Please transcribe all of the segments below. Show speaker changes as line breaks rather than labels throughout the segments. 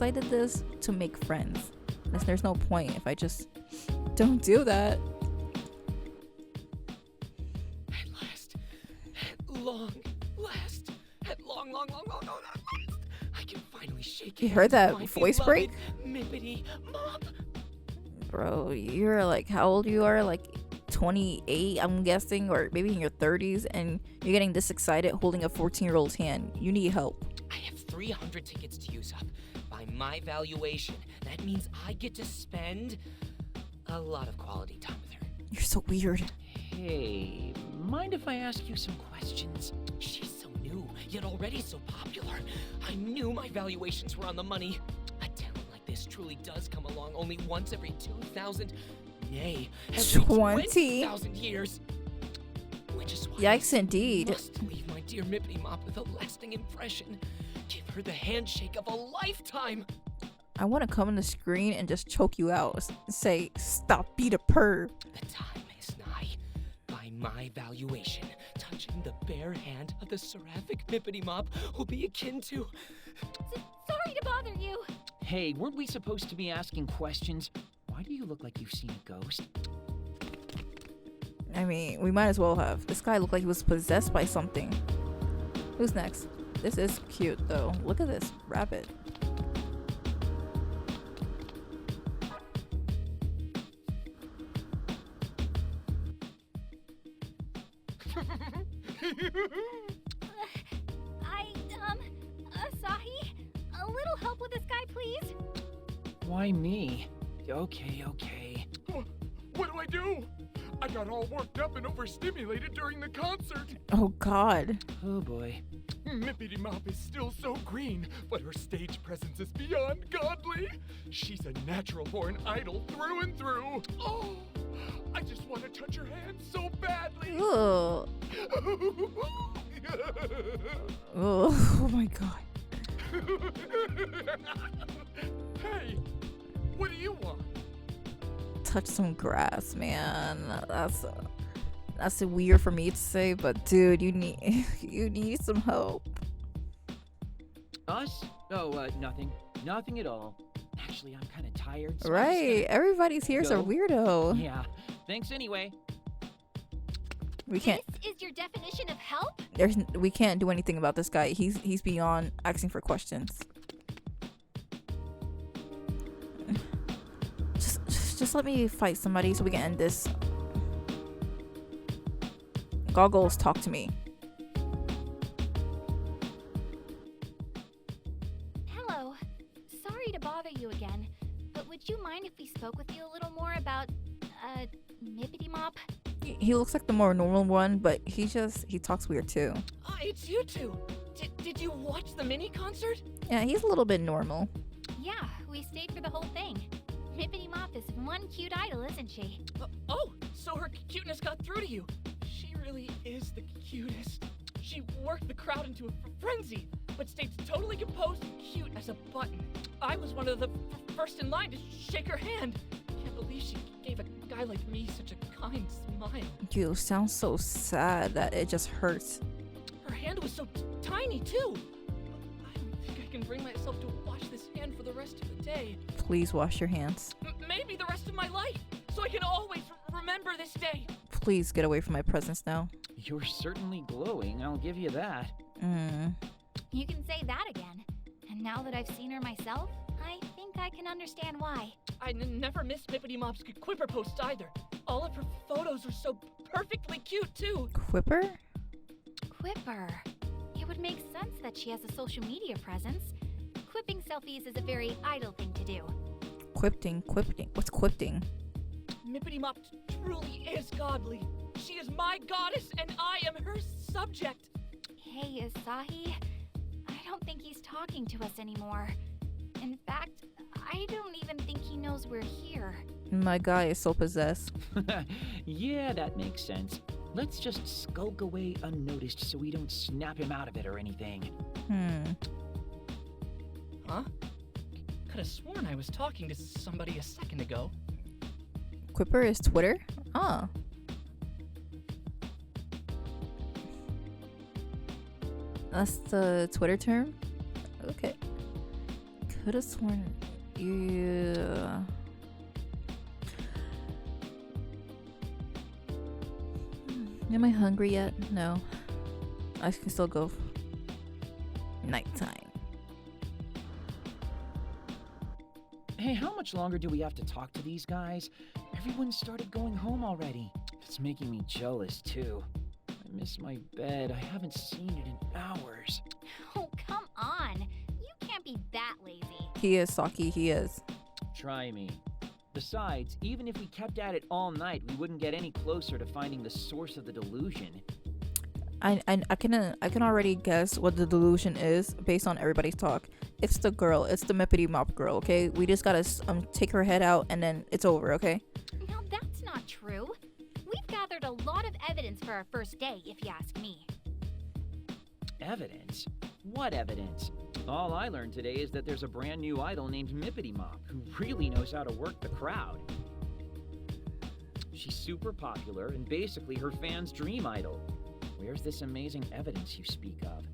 because I did this to make friends. There's no point if I just don't do that.
At last, at long last, at long last, I can finally shake
You
hands
heard that
with my
voice
beloved
break?
Mippity Mop.
Bro, you're like, how old you are? Like 28, I'm guessing, or maybe in your 30s, and you're getting this excited holding a 14-year-old's hand. You need help.
I have 300 tickets to use up. By my valuation, that means I get to spend a lot of quality time with her.
You're so weird.
Hey, mind if I ask you some questions?
She's so new, yet already so popular. I knew my valuations were on the money. A talent like this truly does come along only once every 2,000, nay, every
20,000
20,000 years. Which is why
Yikes,
I
indeed.
must leave my dear Mippity Mop with a lasting impression. Give her the handshake of a lifetime.
I want to come on the screen and just choke you out. Say, stop being a perv.
The time is nigh. By my valuation, touching the bare hand of the seraphic Mippity Mop will be akin to...
Sorry to bother you.
Hey, weren't we supposed to be asking questions? Why do you look like you've seen a ghost?
I mean, we might as well have. This guy looked like he was possessed by something. Who's next? This is cute, though. Look at this rabbit.
Asahi? A little help with this guy, please?
Why me? Okay.
What do I do? I got all worked up and overstimulated during the concert.
Oh, God.
Oh boy.
Mippity Mop is still so green, but her stage presence is beyond godly. She's a natural-born idol through and through. Oh, I just want to touch her hand so badly.
Ugh. Oh my God.
Hey, what do you want?
Touch some grass, man. That's weird for me to say, but dude, you need some help.
Us? Oh, nothing. Nothing at all. Actually, I'm kind of tired. So I'm just
Right? Everybody's here's a
go.
weirdo.
gonna- Yeah. Thanks anyway.
We can't.
This is your definition of help?
We can't do anything about this guy. He's beyond asking for questions. Just let me fight somebody so we can end this. Goggles, talk to me.
Hello. Sorry to bother you again, but would you mind if we spoke with you a little more about, Mippity Mop?
He looks like the more normal one, but he talks weird too.
It's you two. Did you watch the mini concert?
Yeah, he's a little bit normal.
Yeah, we stayed for the whole thing. Mippity Mop is one cute idol, isn't she?
Oh, so her cuteness got through to you. She really is the cutest. She worked the crowd into a frenzy, but stayed totally composed and cute as a button. I was one of the first in line to shake her hand. Can't believe she gave a guy like me such a kind smile.
You sound so sad that it just hurts.
Her hand was so tiny, too. I don't think I can bring myself to wash this hand for the rest of the day.
Please wash your hands.
Maybe the rest of my life, so I can always remember this day.
Please get away from my presence now.
You're certainly glowing, I'll give you that.
You can say that again. And now that I've seen her myself, I think I can understand why.
I never missed Mippity Mop's Quipper posts either. All of her photos are so perfectly cute, too.
Quipper?
Quipper. It would make sense that she has a social media presence. Quipping selfies is a very idle thing to do.
Quipting. What's quipting?
Mippity Mop truly is godly. She is my goddess, and I am her subject.
Hey, Asahi. I don't think he's talking to us anymore. In fact, I don't even think he knows we're here.
My guy is so possessed.
Yeah, that makes sense. Let's just skulk away unnoticed so we don't snap him out of it or anything.
Huh? Could have sworn I was talking to somebody a second ago.
Quipper is Twitter? Oh. That's the Twitter term? Okay. could have sworn. Yeah. Am I hungry yet? No. I can still go. Nighttime.
Hey, how much longer do we have to talk to these guys? Everyone started going home already. It's making me jealous, too. I miss my bed. I haven't seen it in hours.
Oh, come on. You can't be that lazy.
He is, Saki, he is.
Try me. Besides, even if we kept at it all night, we wouldn't get any closer to finding the source of the delusion.
I can already guess what the delusion is based on everybody's talk. It's the girl. It's the Mippity Mop girl, okay? We just gotta take her head out and then it's over, okay?
Now that's not true. We've gathered a lot of evidence for our first day, if you ask me.
Evidence? What evidence? All I learned today is that there's a brand new idol named Mippity Mop who really knows how to work the crowd. She's super popular and basically her fans' dream idol. Where's this amazing evidence you speak of?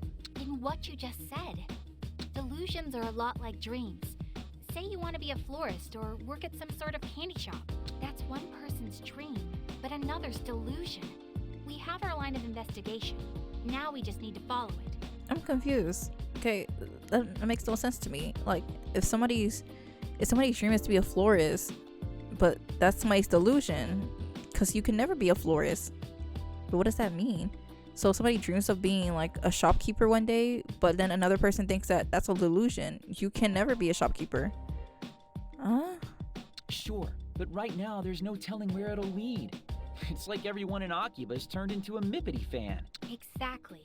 In what you just said. Delusions are a lot like dreams. Say you want to be a florist or work at some sort of candy shop. That's one person's dream, but another's delusion. We have our line of investigation. Now we just need to follow it.
I'm confused. Okay, that makes no sense to me. Like, if somebody's dream is to be a florist, but that's somebody's delusion, because you can never be a florist. But what does that mean? So somebody dreams of being like a shopkeeper one day, but then another person thinks that that's a delusion. You can never be a shopkeeper. Huh?
Sure, but right now there's no telling where it'll lead. It's like everyone in Akiba's turned into a Mippity fan.
Exactly.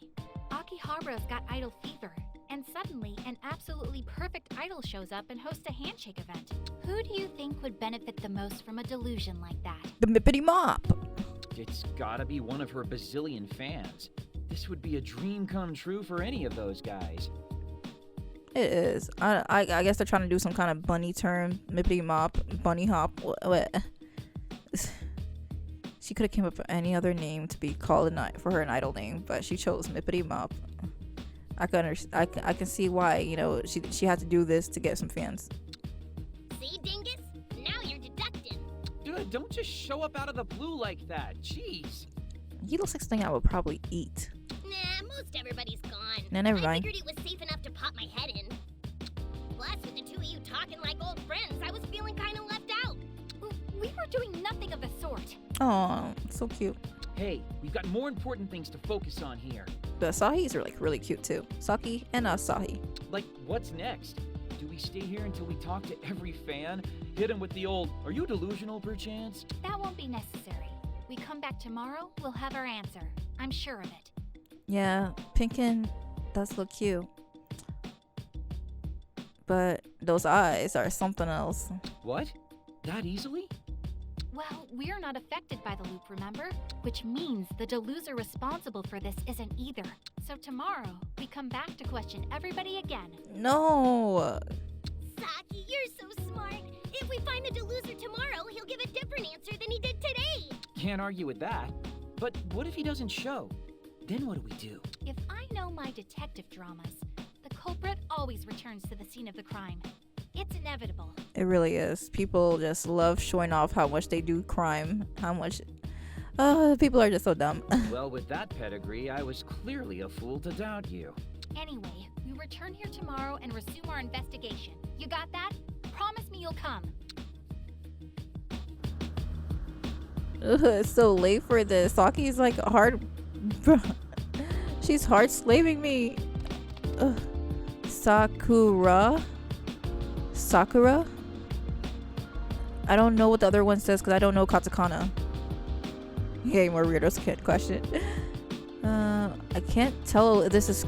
Akihabara's got idol fever, and suddenly an absolutely perfect idol shows up and hosts a handshake event. Who do you think would benefit the most from a delusion like that?
The Mippity Mop.
It's gotta be one of her bazillion fans. This would be a dream come true for any of those guys.
It is. I guess they're trying to do some kind of bunny term. Mippity Mop, bunny hop. What? She could have came up with any other name to be called for her an idol name, but she chose Mippity Mop. I can see why, you know, she had to do this to get some fans.
See, Dingus? Now you're deducting.
Dude, don't just show up out of the blue like that. Jeez.
He looks like something I would probably eat.
Nah, most everybody's gone.
Nah, never
I
mind.
figured it was safe enough to pop my head in. Plus, with the two of you talking like old friends, I was feeling kind of left out.
We were doing nothing of the sort.
Oh, so cute.
Hey, we've got more important things to focus on here.
The Asahis are like really cute too. Saki and Asahi.
Like, what's next? Do we stay here until we talk to every fan? Hit him with the old, are you delusional perchance?
That won't be necessary. We come back tomorrow, we'll have our answer. I'm sure of it.
Yeah, Pinkin does look cute. But those eyes are something else.
What? That easily?
Well, we're not affected by the loop, remember? Which means the deluser responsible for this isn't either. So tomorrow, we come back to question everybody again.
No!
Saki, you're so smart. If we find the deluser tomorrow, he'll give a different answer than he did today.
Can't argue with that. But what if he doesn't show? Then what do we do?
If I know my detective dramas, the culprit always returns to the scene of the crime. It's inevitable.
It really is. People just love showing off how much they do crime. How much... people are just so dumb.
Well, with that pedigree, I was clearly a fool to doubt you.
Anyway, we return here tomorrow and resume our investigation. You got that? Promise me you'll come.
It's so late for this. Saki's like hard... She's hard slaving me. Sakura? I don't know what the other one says because I don't know katakana. Okay, more weirdos kid question. I can't tell if this is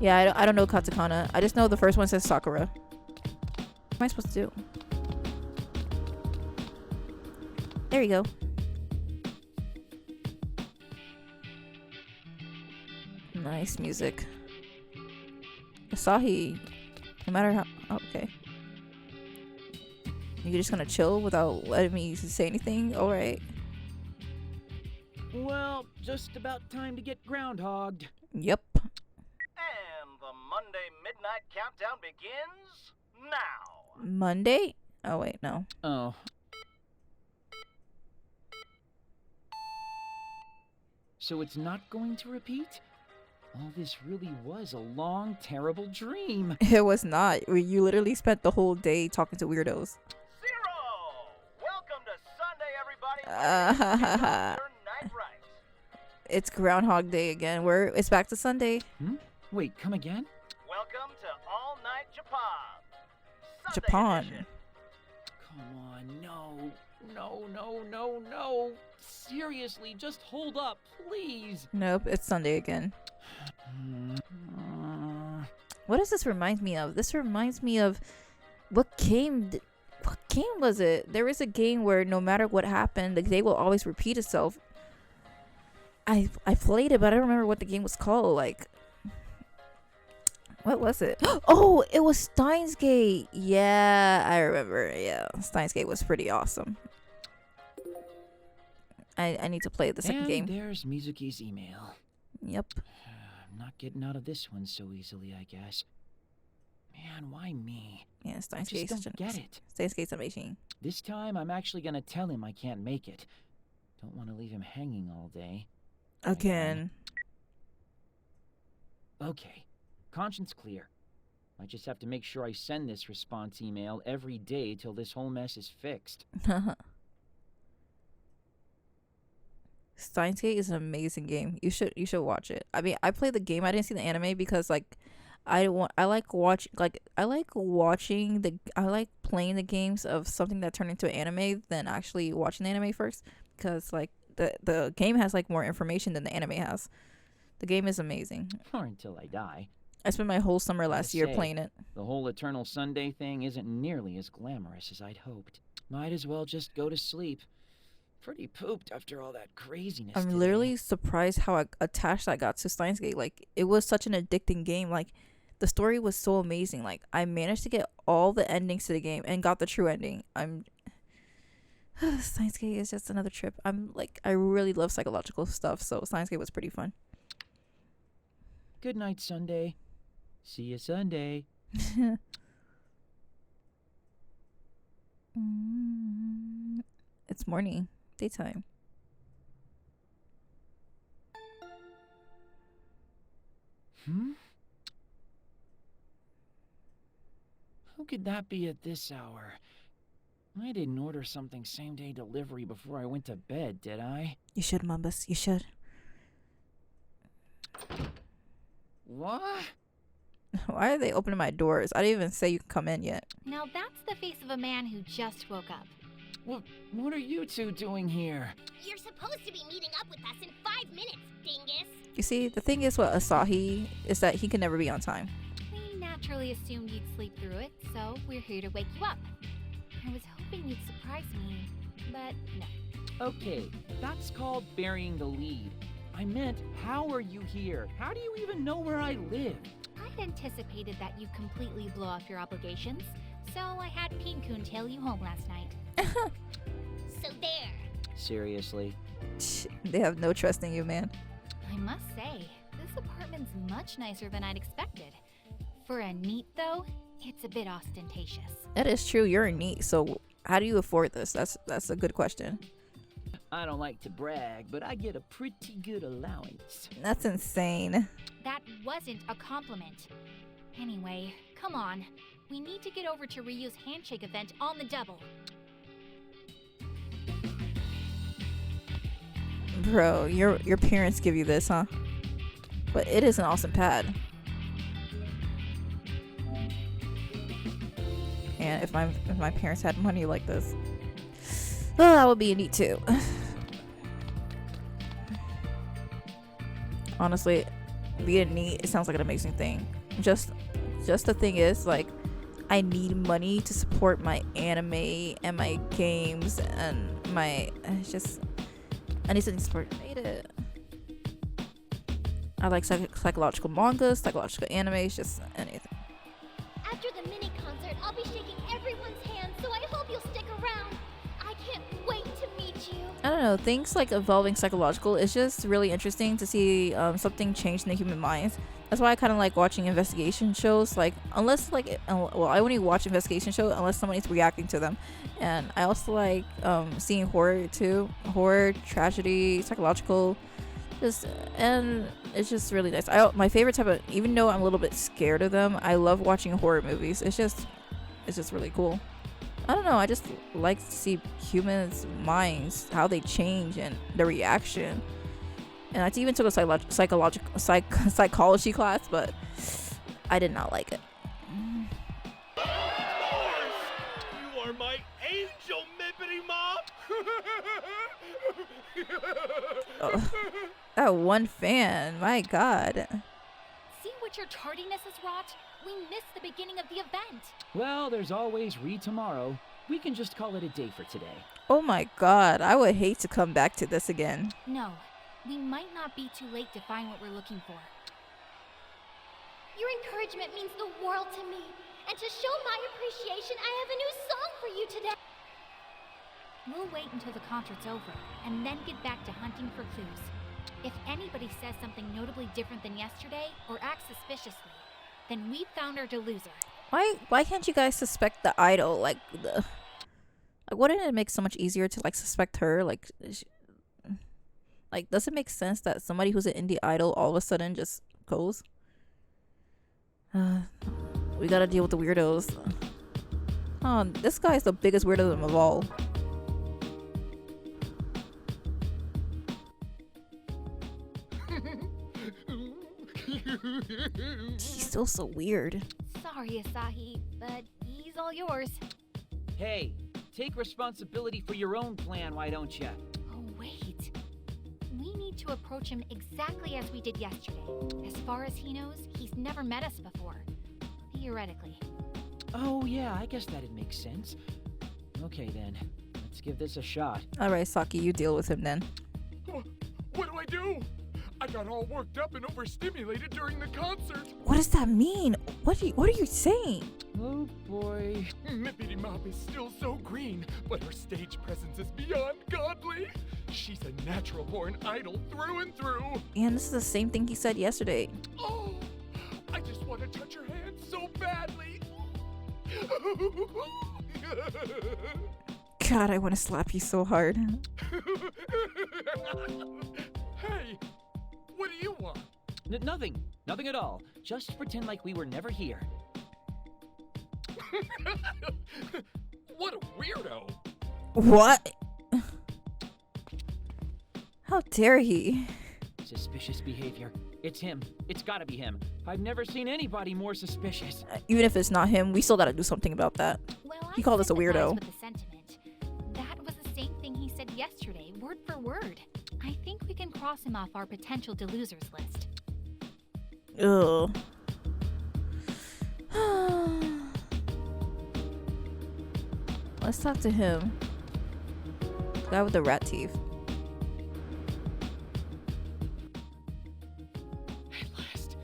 yeah, I don't know katakana. I just know the first one says Sakura. What am I supposed to do? There you go. Nice music. Asahi, no matter how... okay. You're just gonna chill without letting me say anything? Alright.
Well, just about time to get groundhogged.
Yep.
And the Monday all-night countdown begins now.
Monday? Oh wait, no.
Oh. So it's not going to repeat? All this really was a long, terrible dream.
It was not. You literally spent the whole day talking to weirdos.
0! Welcome to Sunday, everybody. Your night right.
It's Groundhog Day again. It's back to Sunday.
Wait, come again?
Welcome to all-night Japan. Sunday
Japan.
edition.
Come on, no. No. Seriously, just hold up, please.
Nope, it's Sunday again. What does this remind me of? This reminds me of what game was it? There is a game where no matter what happened, the day will always repeat itself. I played it, but I don't remember what the game was called. Like, what was it? Oh, it was Steins Gate. Yeah, I remember. Yeah, Steins Gate was pretty awesome. I need to play the second game.
There's Mizuki's email.
Yep.
I'm not getting out of this one so easily, I guess. Man, why me?
Yeah, Steins
I
Gate.
just don't get it.
Steins Gate's amazing.
This time, I'm actually gonna tell him I can't make it. Don't want to leave him hanging all day.
Again.
Okay, conscience clear. I just have to make sure I send this response email every day till this whole mess is fixed.
Steins Gate is an amazing game. You should watch it. I mean, I played the game. I didn't see the anime because like I like playing the games of something that turned into an anime than actually watching the anime first, because like the game has like more information than the anime has. The game is amazing.
Or until I die.
I spent my whole summer last year playing it.
The whole Eternal Sunday thing isn't nearly as glamorous as I'd hoped. Might as well just go to sleep. Pretty pooped after all that craziness.
I'm literally surprised how attached I got to Steins Gate. Like, it was such an addicting game. Like, the story was so amazing. Like, I managed to get all the endings to the game and got the true ending. Steins Gate is just another trip. I really love psychological stuff, so Steins Gate was pretty fun.
Good night, Sunday. See you Sunday.
It's morning. Daytime.
Who could that be at this hour? I didn't order something same-day delivery before I went to bed, did I?
You should, Mumbus. You should.
What?
Why are they opening my doors? I didn't even say you can come in yet.
Now that's the face of a man who just woke up.
What are you two doing here?
You're supposed to be meeting up with us in 5 minutes, dingus.
You see, the thing is with Asahi is that he can never be on time.
We naturally assumed you'd sleep through it, so we're here to wake you up. I was hoping you'd surprise me, but no.
Okay, that's called burying the lead. I meant, how are you here? How do you even know where I live?
I'd anticipated that you'd completely blow off your obligations, so I had Pink-kun tail you home last night.
So there.
Seriously?
They have no trust in you, man.
I must say, this apartment's much nicer than I'd expected. For a neat, though, it's a bit ostentatious.
That is true. You're neat. So how do you afford this? That's a good question.
I don't like to brag, but I get a pretty good allowance.
That's insane.
That wasn't a compliment. Anyway, come on. We need to get over to Ryu's handshake event on the double.
Bro, your parents give you this, huh? But it is an awesome pad. And if my parents had money like this, well, that would be neat too. Honestly, being neat, it sounds like an amazing thing. Just the thing is, like, I need money to support my anime and my games and my I need something to support it. I like psychological mangas, psychological animes, just anything.
After the mini concert, I'll be shaking everyone's hands, so I hope you'll stick around. I can't wait to meet you.
I don't know, things like evolving psychological, it's just really interesting to see something change in the human minds. That's why I kind of like watching investigation shows, like unless like well, I only watch investigation shows unless somebody's reacting to them. And I also like seeing horror too, horror, tragedy, psychological, just, and it's just really nice. My favorite type of, even though I'm a little bit scared of them, I love watching horror movies. It's just really cool. I don't know, I just like to see humans' minds, how they change and the reaction. And I even took a psychology class, but I did not like it.
You are my angel, Mippity Mop!
Oh, that one fan, my god.
See what your tardiness has wrought? We missed the beginning of the event.
Well, there's always tomorrow. We can just call it a day for today.
Oh my god, I would hate to come back to this again.
No, we might not be too late to find what we're looking for.
Your encouragement means the world to me. And to show my appreciation, I have a new song for you today.
We'll wait until the concert's over, and then get back to hunting for clues. If anybody says something notably different than yesterday, or acts suspiciously, then we've found our deluser.
Why can't you guys suspect the idol? Like wouldn't it make so much easier to like suspect her? Like does it make sense that somebody who's an indie idol all of a sudden just goes? We gotta deal with the weirdos. Oh, this guy's the biggest weirdo of them all. He's still so weird.
Sorry, Asahi, but he's all yours.
Hey, take responsibility for your own plan, why don't ya?
Oh, wait. We need to approach him exactly as we did yesterday. As far as he knows, he's never met us before. Theoretically.
Oh yeah, I guess that'd make sense. Okay then, let's give this a shot.
Alright, Saki, you deal with him then.
What do I do? I got all worked up and overstimulated during the concert.
What does that mean? What are you saying?
Oh boy.
Mippity Mop is still so green, but her stage presence is beyond godly. She's a natural-born idol through and through.
And this is the same thing he said yesterday.
Oh, I just want to touch her hand so badly.
God, I want to slap you so hard.
Hey, what do you want?
Nothing. Nothing at all. Just pretend like we were never here.
What a weirdo.
What? How dare he?
Suspicious behavior. It's him. It's gotta be him. I've never seen anybody more suspicious.
Even if it's not him, we still gotta do something about that.
Well,
He called us a weirdo.
With the sentiment. That was the same thing he said yesterday, word for word. I think we can cross him off our potential delusers list.
Ugh. Let's talk to him. The guy with the rat teeth.
At last.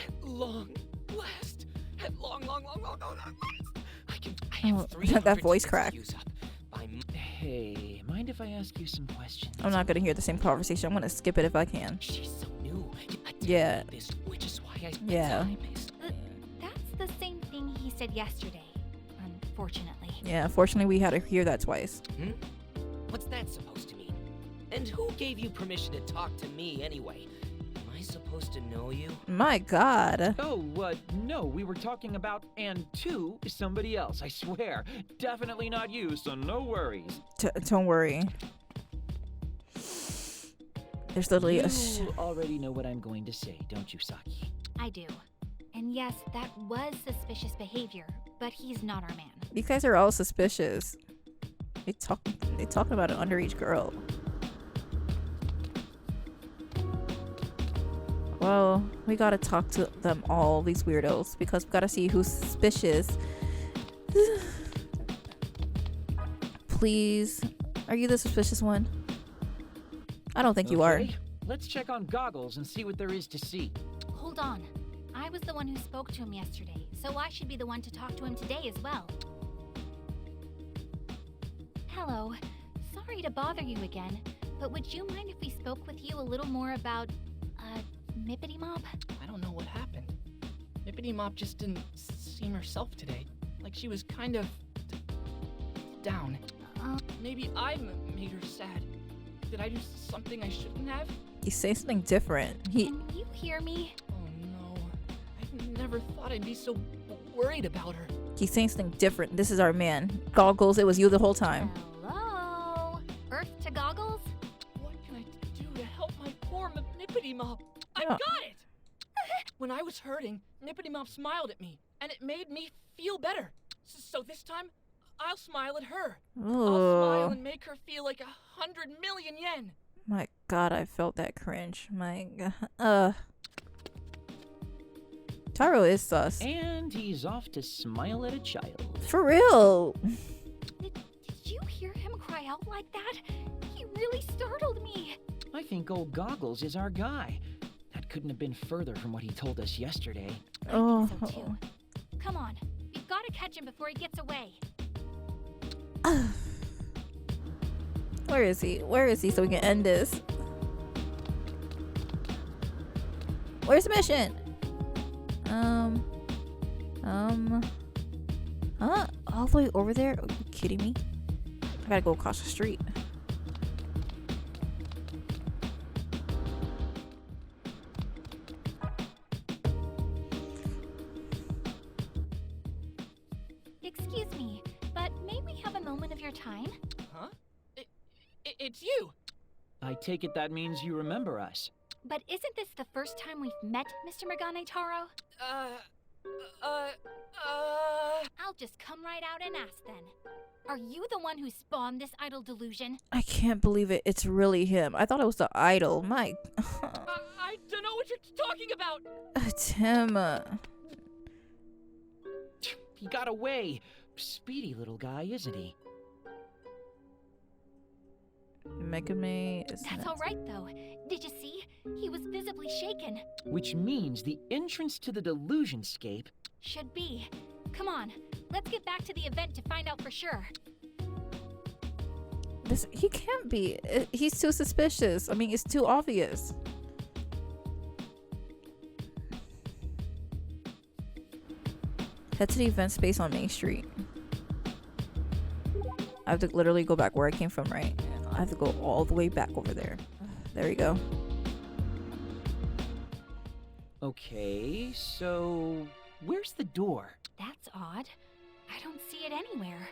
At long last. At long last. I have
Oh,
300
that voice
tickets to
crack.
use up by
Hey, mind if I ask you some questions?
I'm not gonna hear the same conversation. I'm gonna skip it if I can.
She's so new.
Yeah.
This, which is why I
Yeah.
That's the same thing he said yesterday, unfortunately.
Yeah, unfortunately we had to hear that twice.
What's that supposed to mean? And who gave you permission to talk to me anyway? Am I supposed to know you?
My god.
Oh, no, we were talking about and to somebody else, I swear. Definitely not you, so no worries.
Don't worry. There's literally a
You already know what I'm going to say, don't you, Saki?
I do. And yes, that was suspicious behavior, but he's not our man.
You guys are all suspicious. They talking about an underage girl. Well, we gotta talk to them all, these weirdos, because we gotta see who's suspicious. Please, are you the suspicious one? I don't think you are.
Okay, let's check on goggles and see what there is to see.
Hold on. I was the one who spoke to him yesterday, so I should be the one to talk to him today as well. Hello. Sorry to bother you again, but would you mind if we spoke with you a little more about, Mippity Mop?
I don't know what happened. Mippity Mop just didn't seem herself today. Like she was kind of down. Maybe I made her sad. Did I do something I shouldn't have?
He's saying something different.
Can you hear me?
Oh no. I never thought I'd be so worried about her.
He's saying something different. This is our man. Goggles, it was you the whole time.
Hello? Earth to Goggles?
What can I do to help my poor Nippity Mop? I
Yeah.
got it! When I was hurting, Nippity Mop smiled at me, and it made me feel better. So this time, I'll smile at her. I'll smile
Oh
and make her feel like 100 million yen.
my god, I felt that cringe. My god. Taro is sus.
And he's off to smile at a child.
For real.
Did you hear him cry out like that? He really startled me.
I think old Goggles is our guy. That couldn't have been further from what he told us yesterday.
Oh.
I think so too. Come on. We've got to catch him before he gets away.
Where is he? Where is he so we can end this? Where's the mission? Huh? All the way over there? Are you kidding me? I gotta go across the street.
Excuse me, but may we have a moment of your time?
Huh? It's you!
I take it that means you remember us.
But isn't this the first time we've met, Mr. Megane Taro? I'll just come right out and ask then. Are you the one who spawned this idol delusion?
I can't believe it. It's really him. I thought it was the idol. My
I don't know what you're talking about!
it's him.
He got away. Speedy little guy, isn't he?
Megame is
That's all right, though. Did you see? He was visibly shaken.
Which means the entrance to the delusionscape.
Should be. Come on, let's get back to the event to find out for sure.
This he can't be. He's too suspicious. I mean, it's too obvious. Head to the event space on Main Street. I have to literally go back where I came from, right? I have to go all the way back over there. There we go.
Okay, so where's the door?
That's odd. I don't see it anywhere.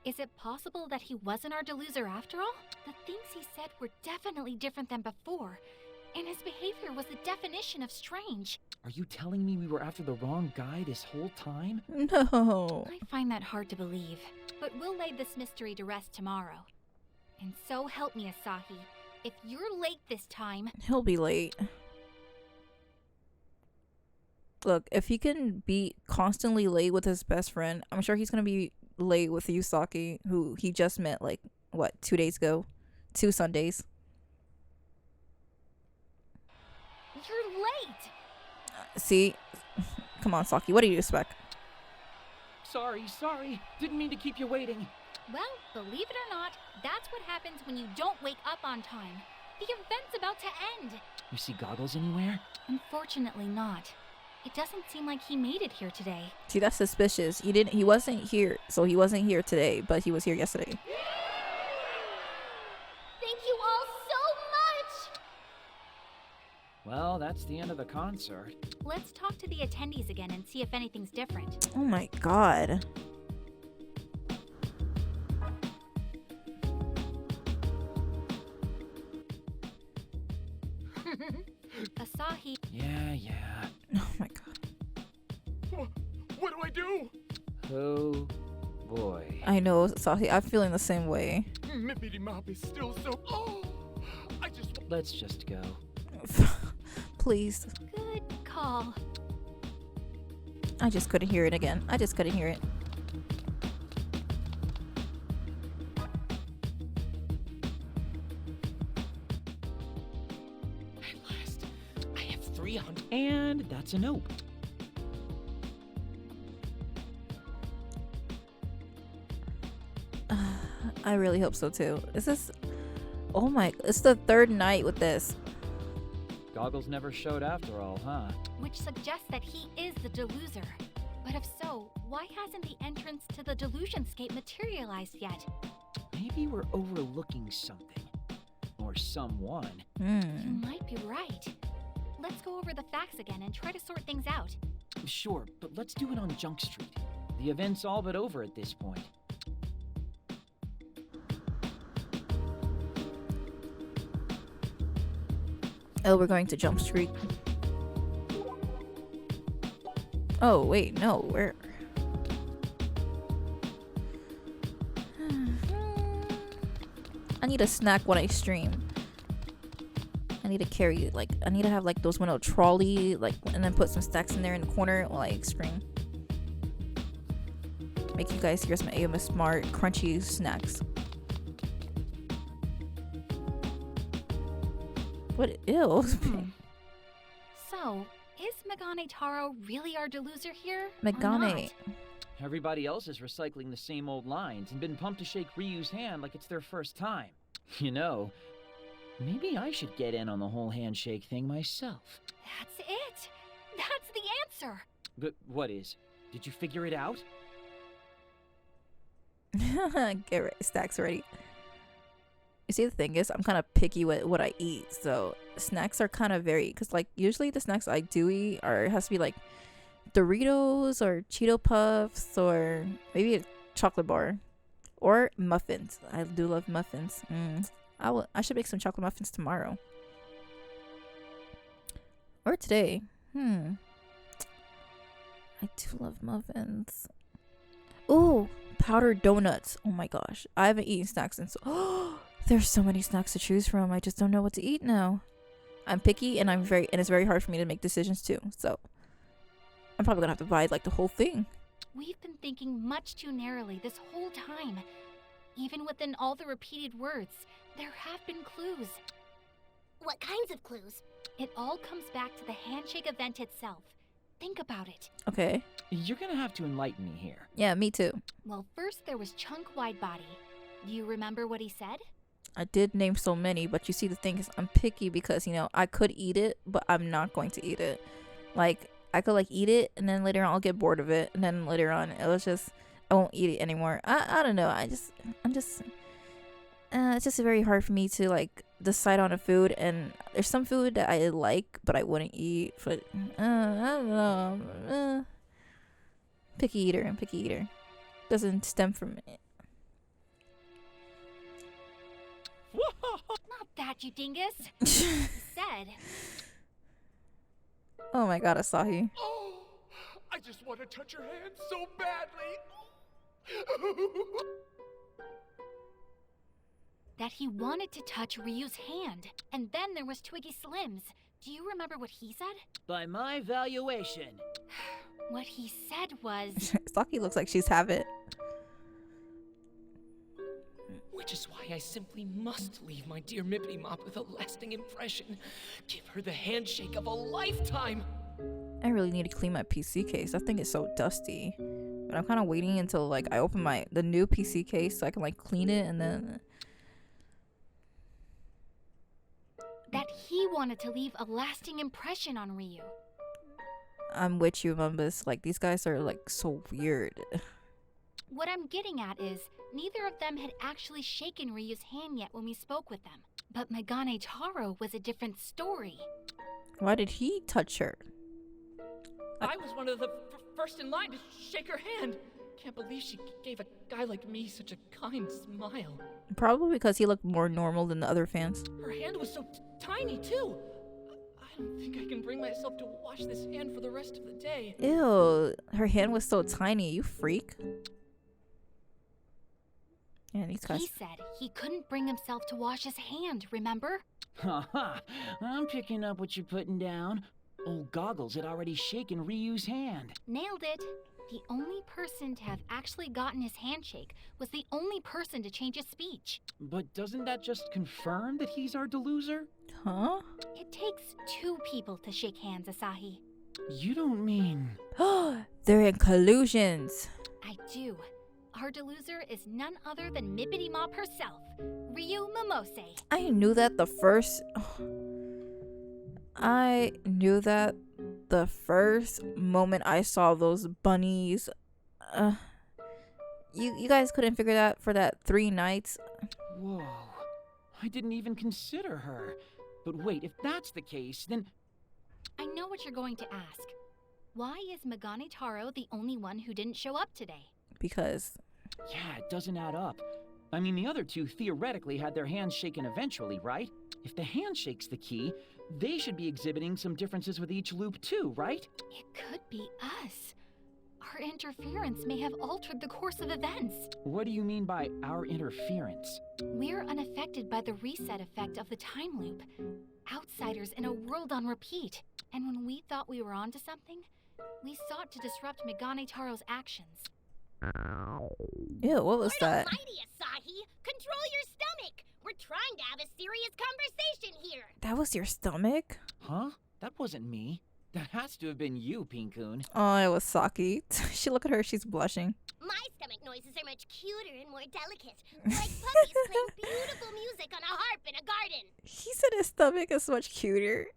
Is it possible that he wasn't our deluser after all? The things he said were definitely different than before, and his behavior was the definition of strange.
Are you telling me we were after the wrong guy this whole time?
No.
I find that hard to believe, but we'll lay this mystery to rest tomorrow. And so help me, Asahi. If you're late this time...
He'll be late. Look, if he can be constantly late with his best friend, I'm sure he's gonna be late with Yusaki, who he just met, like, what, 2 days ago? 2 Sundays.
You're late!
See? Come on, Saki, what do you expect?
Sorry. Didn't mean to keep you waiting.
Well, believe it or not, that's what happens when you don't wake up on time. The event's about to end.
You see Goggles anywhere?
Unfortunately not. It doesn't seem like he made it here today.
See, that's suspicious. He wasn't here, so he wasn't here today, but he was here yesterday.
Thank you all so much!
Well, that's the end of the concert.
Let's talk to the attendees again and see if anything's different.
Oh my god.
Asahi,
Yeah.
Oh my god.
What do I do?
Oh, boy.
I know, Saki, I'm feeling the same way.
Mippity Mop is still so. Oh! I just.
Let's just go.
Please.
good call.
I just couldn't hear it again. I just couldn't hear it.
At last, I have 300.
And that's a nope.
I really hope so too. Is this? Oh my! It's the third night with this.
Goggles never showed after all, huh?
Which suggests that he is the deluser. But if so, why hasn't the entrance to the delusionscape materialized yet?
Maybe we're overlooking something. Or someone.
You might be right. Let's go over the facts again and try to sort things out.
Sure, but let's do it on Junk Street. The event's all but over at this point.
Oh, we're going to Jump Street. Oh, wait, no, where? I need a snack when I stream. I need to carry, like, I need to have, like, those window trolley, like, and then put some stacks in there in the corner while I stream. Make you guys hear some AMSmart crunchy snacks. What? Ew.
So, is Megane Taro really our deluser here? or
Megane.
not?
Everybody else is recycling the same old lines and been pumped to shake Ryu's hand like it's their first time. You know, maybe I should get in on the whole handshake thing myself.
That's it! That's the answer!
But what is? Did you figure it out?
Stacks ready. You see, the thing is, I'm kind of picky with what I eat, so snacks are kind of varied. Because, like, usually the snacks I do eat it has to be, like, Doritos or Cheeto Puffs or maybe a chocolate bar. Or muffins. I do love muffins. I should make some chocolate muffins tomorrow. Or today. I do love muffins. Ooh, powdered donuts. Oh my gosh. I haven't eaten snacks since. Oh, there's so many snacks to choose from. I just don't know what to eat now. I'm picky and it's very hard for me to make decisions too. So I'm probably gonna have to buy like the whole thing.
We've been thinking much too narrowly this whole time. Even within all the repeated words, there have been clues.
What kinds of clues?
It all comes back to the handshake event itself. Think about it.
Okay.
You're gonna have to enlighten me here.
Yeah, me too.
Well, first there was Chunk Widebody. Do you remember what he said?
I did name so many, but you see the thing is I'm picky because, you know, I could eat it, but I'm not going to eat it. Like, I could like eat it and then later on I'll get bored of it, and then later on it was just I won't eat it anymore. I don't know. It's just very hard for me to like decide on a food, and there's some food that I like but I wouldn't eat. But I don't know. Picky eater. Doesn't stem from it.
Not that, you dingus. He said.
Oh my god, Asahi.
Oh, I just want to touch your hand so badly.
That he wanted to touch Ryu's hand. And then there was Twiggy Slims. Do you remember what he said?
By my valuation.
What he said was...
Saki looks like she's have it.
Which is why I simply must leave my dear Mippity Mop with a lasting impression. Give her the handshake of a lifetime.
I really need to clean my PC case. That thing is so dusty. But I'm kind of waiting until like I open the new PC case so I can like clean it and then...
That he wanted to leave a lasting impression on Ryu.
I'm with you, Mumbus. Like, these guys are like so weird.
What I'm getting at is, neither of them had actually shaken Ryu's hand yet when we spoke with them. But Megane Taro was a different story.
Why did he touch her?
I was one of the first in line to shake her hand. Can't believe she gave a guy like me such a kind smile.
Probably because he looked more normal than the other fans.
Her hand was so tiny, too. I don't think I can bring myself to wash this hand for the rest of the day.
Ew, her hand was so tiny, you freak. Yeah, these guys.
He said he couldn't bring himself to wash his hand, remember?
Haha, I'm picking up what you're putting down. Old Goggles had already shaken Ryu's hand.
Nailed it. The only person to have actually gotten his handshake was the only person to change his speech.
But doesn't that just confirm that he's our deluser?
Huh?
It takes two people to shake hands, Asahi.
You don't mean...
They're in collusions.
I do. Our deluser is none other than Mippity Mop herself, Ryu Momose.
I knew that the first. I knew that the first moment I saw those bunnies. You guys couldn't figure that for that 3 nights.
Whoa. I didn't even consider her. But wait, if that's the case, then...
I know what you're going to ask. Why is Megane Taro the only one who didn't show up today?
Because
Yeah, it doesn't add up. I mean, the other two theoretically had their hands shaken eventually, right? If the handshake's the key, they should be exhibiting some differences with each loop too, right?
It could be us. Our interference may have altered the course of events.
What do you mean by our interference?
We're unaffected by the reset effect of the time loop. Outsiders in a world on repeat. And when we thought we were onto something, we sought to disrupt Megane Taro's actions.
ew, what was
Lord
that?
Almighty, Asahi! Control your stomach! We're trying to have a serious conversation here!
That was your stomach?
Huh? That wasn't me. That has to have been you, Pinkun.
Oh, it was Saki. She look at her, she's blushing.
My stomach noises are much cuter and more delicate. Like puppies playing beautiful music on a harp in a garden.
He said his stomach is much cuter.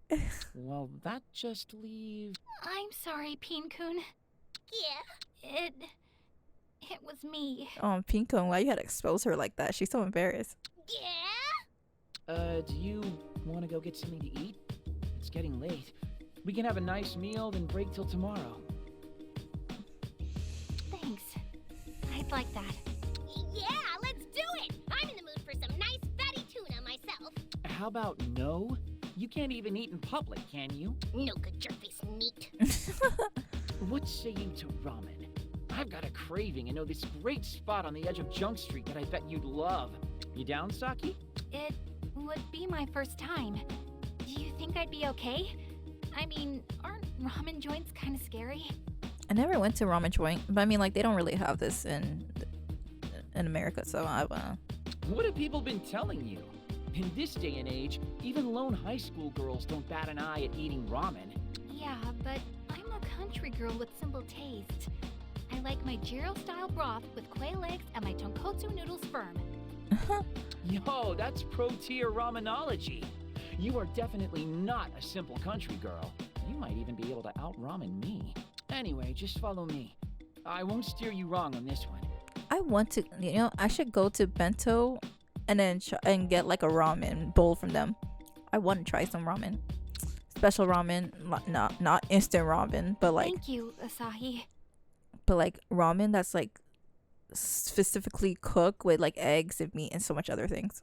Well, that just leaves...
I'm sorry, Peen-kun.
Yeah?
It was me.
Oh, Pinkon, why you had to expose her like that? She's so embarrassed.
Yeah?
Do you want to go get something to eat? It's getting late. We can have a nice meal, then break till tomorrow.
Thanks. I'd like that.
Yeah, let's do it! I'm in the mood for some nice fatty tuna myself.
How about no? You can't even eat in public, can you?
No good jerk-face meat.
What say you to ramen? I've got a craving and know this great spot on the edge of Junk Street that I bet you'd love. You down, Saki?
It would be my first time. Do you think I'd be okay? I mean, aren't ramen joints kind of scary?
I never went to ramen joint, but I mean, like, they don't really have this in America, so I
What have people been telling you? In this day and age, even lone high school girls don't bat an eye at eating ramen.
Yeah, but I'm a country girl with simple taste. I like my gyro-style broth with quail eggs and my tonkotsu noodles firm.
Yo, that's pro-tier ramenology. You are definitely not a simple country girl. You might even be able to out-ramen me. Anyway, just follow me. I won't steer you wrong on this one.
I want to, I should go to Bento and then and get like a ramen bowl from them. I want to try some ramen. Special ramen, not instant ramen, but like
Thank you, Asahi.
Ramen that's like specifically cooked with like eggs and meat and so much other things.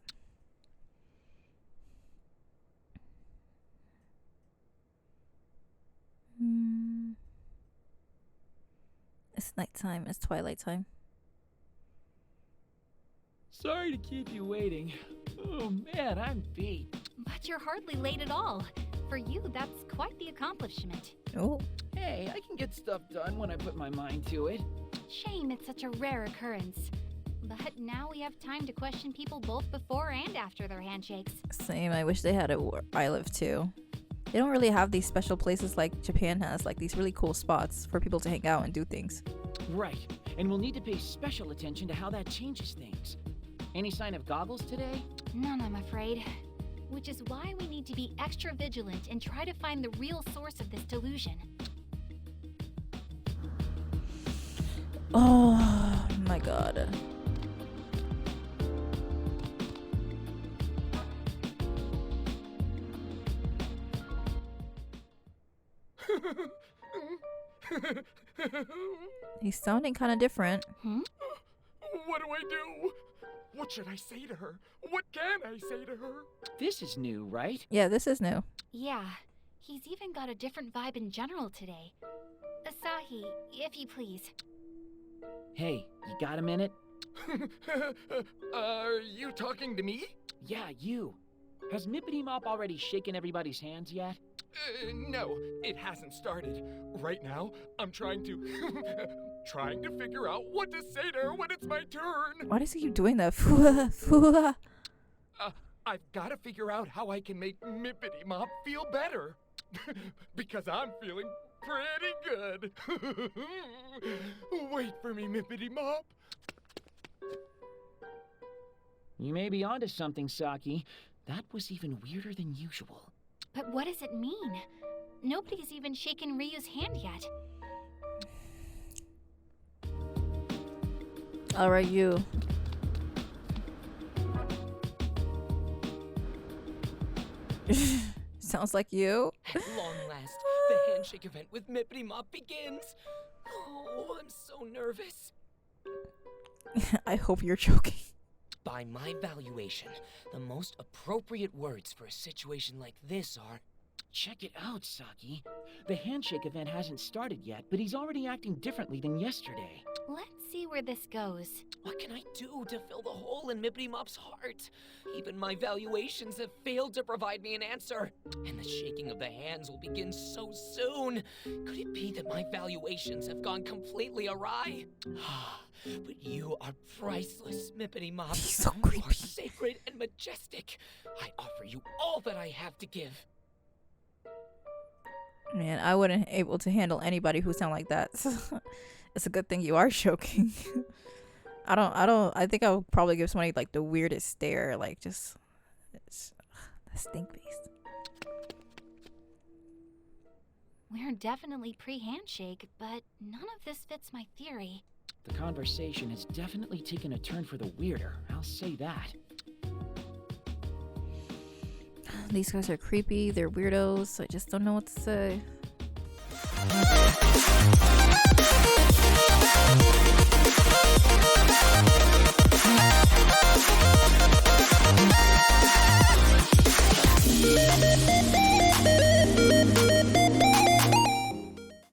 It's nighttime. It's twilight time.
Sorry to keep you waiting. Oh man, I'm beat.
But you're hardly late at all. For you, that's quite the accomplishment.
Oh,
Hey, I can get stuff done when I put my mind to it.
Shame it's such a rare occurrence. But now we have time to question people both before and after their handshakes.
same. I wish they had it where I live too. They don't really have these special places like Japan has, like these really cool spots for people to hang out and do things.
Right, and we'll need to pay special attention to how that changes things. Any sign of goggles today?
None, I'm afraid. Which is why we need to be extra vigilant and try to find the real source of this delusion.
Oh my god. He's sounding kind of different.
What do I do? What should I say to her? What can I say to her?
This is new, right?
Yeah, this is new.
Yeah, he's even got a different vibe in general today. Asahi, if you please.
Hey, you got a minute?
Are you talking to me?
Yeah, you. Has Mippity Mop already shaken everybody's hands yet?
No, it hasn't started. Right now, I'm trying to figure out what to say to her when it's my turn.
Why does he keep doing that? Fua, fua.
I've got to figure out how I can make Mippity Mop feel better. Because I'm feeling pretty good. Wait for me, Mippity Mop.
You may be onto something, Saki. That was even weirder than usual.
But what does it mean? Nobody's even shaken Ryu's hand yet.
Alright, you. Sounds like you.
At long last, the handshake event with Mippity Mop begins. Oh, I'm so nervous.
I hope you're joking.
By my valuation, the most appropriate words for a situation like this are,
Check it out, Saki. The handshake event hasn't started yet, but he's already acting differently than yesterday.
Let's see where this goes.
what can I do to fill the hole in Mippity Mop's heart? Even my valuations have failed to provide me an answer. And the shaking of the hands will begin so soon. Could it be that my valuations have gone completely awry? But you are priceless, Mippity Mop.
He's so
You
creepy.
are sacred and majestic. I offer you all that I have to give.
Man, I wouldn't able to handle anybody who sound like that. It's a good thing you are choking. I think I would probably give somebody like the weirdest stare, like just the stink face.
We're definitely pre-handshake, but none of this fits my theory.
The conversation has definitely taken a turn for the weirder, I'll say that.
These guys are creepy, they're weirdos, I just don't know what to say.